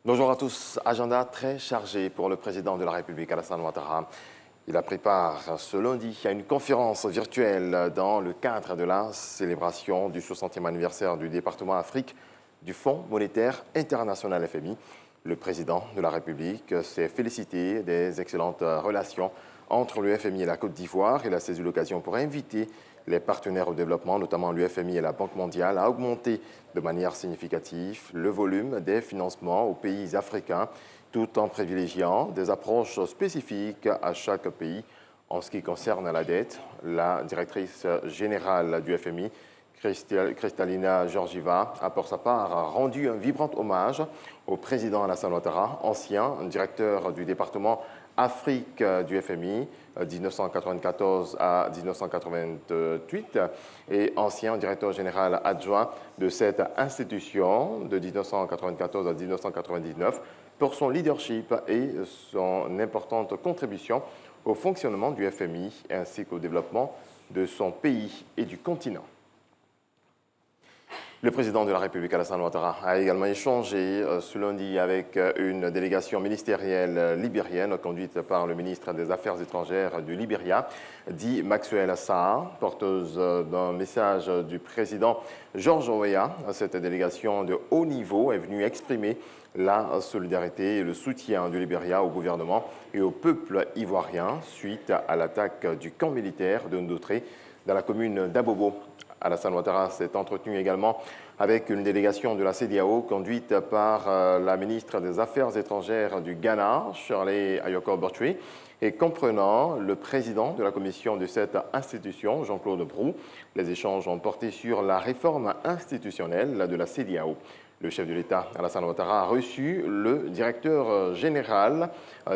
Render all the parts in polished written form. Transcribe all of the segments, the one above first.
Bonjour à tous. Agenda très chargé pour le président de la République, Alassane Ouattara. Il a pris part ce lundi à une conférence virtuelle dans le cadre de la célébration du 60e anniversaire du département Afrique du Fonds monétaire international FMI. Le président de la République s'est félicité des excellentes relations entre le FMI et la Côte d'Ivoire. Il a saisi l'occasion pour inviter les partenaires au développement, notamment l'UFMI et la Banque mondiale, à augmenter de manière significative le volume des financements aux pays africains, tout en privilégiant des approches spécifiques à chaque pays. En ce qui concerne la dette, la directrice générale du FMI, Kristalina Georgieva, a pour sa part rendu un vibrant hommage au président Alassane Ouattara, ancien directeur du département Afrique du FMI, 1994 à 1988, et ancien directeur général adjoint de cette institution de 1994 à 1999, pour son leadership et son importante contribution au fonctionnement du FMI ainsi qu'au développement de son pays et du continent. Le président de la République, Alassane Ouattara, a également échangé ce lundi avec une délégation ministérielle libérienne conduite par le ministre des Affaires étrangères du Libéria, dit Maxwell Sarr, porteuse d'un message du président George Weah. Cette délégation de haut niveau est venue exprimer la solidarité et le soutien du Libéria au gouvernement et au peuple ivoirien suite à l'attaque du camp militaire de Ndoutré dans la commune d'Abobo. Alassane Ouattara s'est entretenu également avec une délégation de la CEDEAO conduite par la ministre des Affaires étrangères du Ghana, Shirley Ayoko Botchwey, et comprenant le président de la commission de cette institution, Jean-Claude Brou. Les échanges ont porté sur la réforme institutionnelle de la CEDEAO. Le chef de l'État, Alassane Ouattara, a reçu le directeur général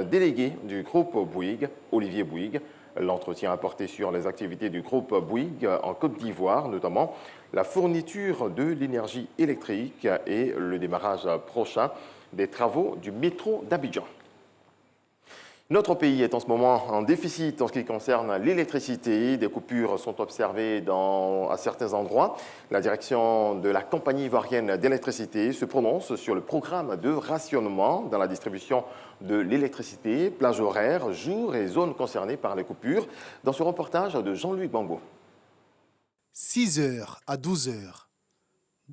délégué du groupe Bouygues, Olivier Bouygues. L'entretien a porté sur les activités du groupe Bouygues en Côte d'Ivoire, notamment la fourniture de l'énergie électrique et le démarrage prochain des travaux du métro d'Abidjan. Notre pays est en ce moment en déficit en ce qui concerne l'électricité. Des coupures sont observées à certains endroits. La direction de la compagnie ivoirienne d'électricité se prononce sur le programme de rationnement dans la distribution de l'électricité, plage horaire, jours et zones concernées par les coupures. Dans ce reportage de Jean-Louis Bambo. 6h à 12h,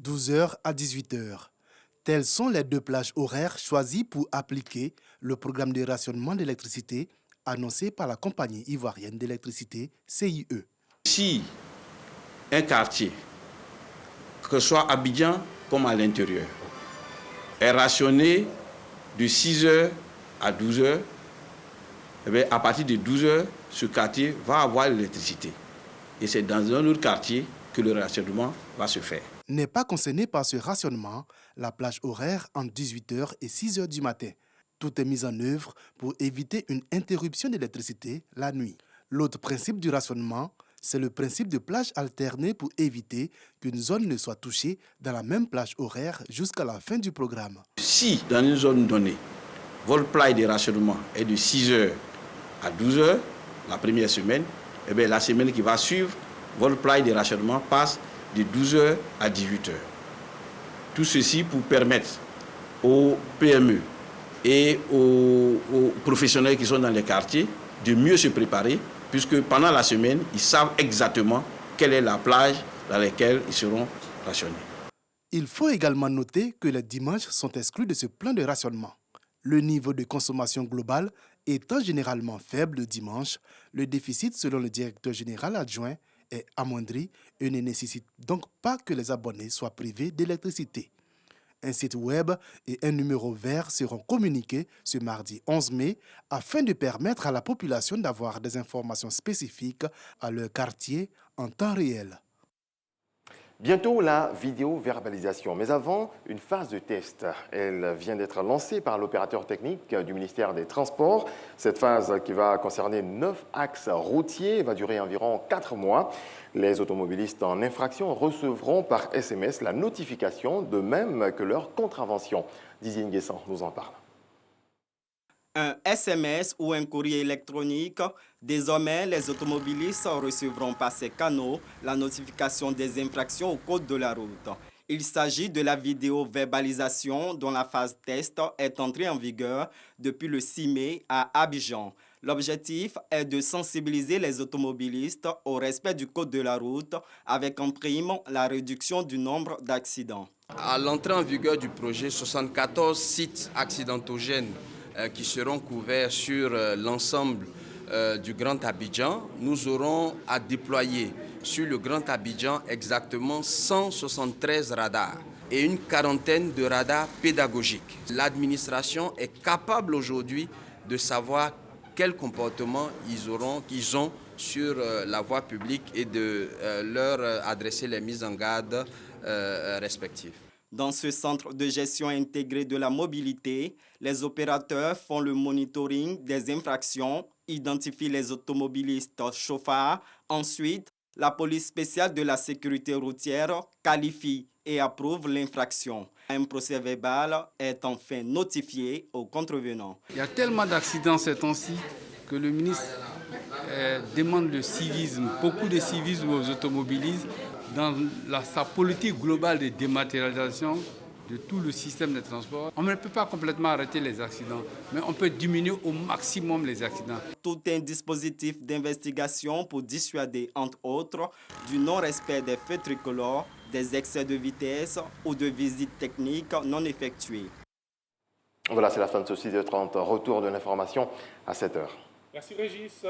12h à 18h. Telles sont les deux plages horaires choisies pour appliquer le programme de rationnement d'électricité annoncé par la compagnie ivoirienne d'électricité CIE. Si un quartier, que ce soit à Abidjan comme à l'intérieur, est rationné de 6h à 12h, à partir de 12h, ce quartier va avoir l'électricité. Et c'est dans un autre quartier que le rationnement va se faire. N'est pas concerné par ce rationnement la plage horaire entre 18h et 6h du matin. Tout est mis en œuvre pour éviter une interruption d'électricité la nuit. L'autre principe du rationnement, c'est le principe de plage alternée pour éviter qu'une zone ne soit touchée dans la même plage horaire jusqu'à la fin du programme. Si dans une zone donnée, votre plage de rationnement est de 6h à 12h, la première semaine, la semaine qui va suivre, votre plage de rationnement passe de 12h à 18h. Tout ceci pour permettre aux PME et aux professionnels qui sont dans les quartiers de mieux se préparer, puisque pendant la semaine, ils savent exactement quelle est la plage dans laquelle ils seront rationnés. Il faut également noter que les dimanches sont exclus de ce plan de rationnement. Le niveau de consommation globale étant généralement faible le dimanche, le déficit, selon le directeur général adjoint, est amoindri et ne nécessite donc pas que les abonnés soient privés d'électricité. Un site web et un numéro vert seront communiqués ce mardi 11 mai afin de permettre à la population d'avoir des informations spécifiques à leur quartier en temps réel. Bientôt la vidéo-verbalisation, mais avant, une phase de test. Elle vient d'être lancée par l'opérateur technique du ministère des Transports. Cette phase qui va concerner 9 axes routiers va durer environ 4 mois. Les automobilistes en infraction recevront par SMS la notification, de même que leur contravention. Didier Nguessan nous en parle. Un SMS ou un courrier électronique, désormais les automobilistes recevront par ces canaux la notification des infractions au code de la route. Il s'agit de la vidéo-verbalisation dont la phase test est entrée en vigueur depuis le 6 mai à Abidjan. L'objectif est de sensibiliser les automobilistes au respect du code de la route avec en prime la réduction du nombre d'accidents. À l'entrée en vigueur du projet, 74 sites accidentogènes qui seront couverts sur l'ensemble du Grand Abidjan, nous aurons à déployer sur le Grand Abidjan exactement 173 radars et une quarantaine de radars pédagogiques. L'administration est capable aujourd'hui de savoir quel comportement ils ont sur la voie publique et de leur adresser les mises en garde respectives. Dans ce centre de gestion intégrée de la mobilité, les opérateurs font le monitoring des infractions, identifient les automobilistes chauffards. Ensuite, la police spéciale de la sécurité routière qualifie et approuve l'infraction. Un procès-verbal est enfin notifié aux contrevenants. Il y a tellement d'accidents ces temps-ci que le ministre demande le civisme, beaucoup de civisme aux automobilistes dans sa politique globale de dématérialisation de tout le système de transport. On ne peut pas complètement arrêter les accidents, mais on peut diminuer au maximum les accidents. Tout un dispositif d'investigation pour dissuader, entre autres, du non-respect des feux tricolores, des excès de vitesse ou de visites techniques non effectuées. Voilà, c'est la fin de ce 6h30. Retour de l'information à 7h. Merci Régis.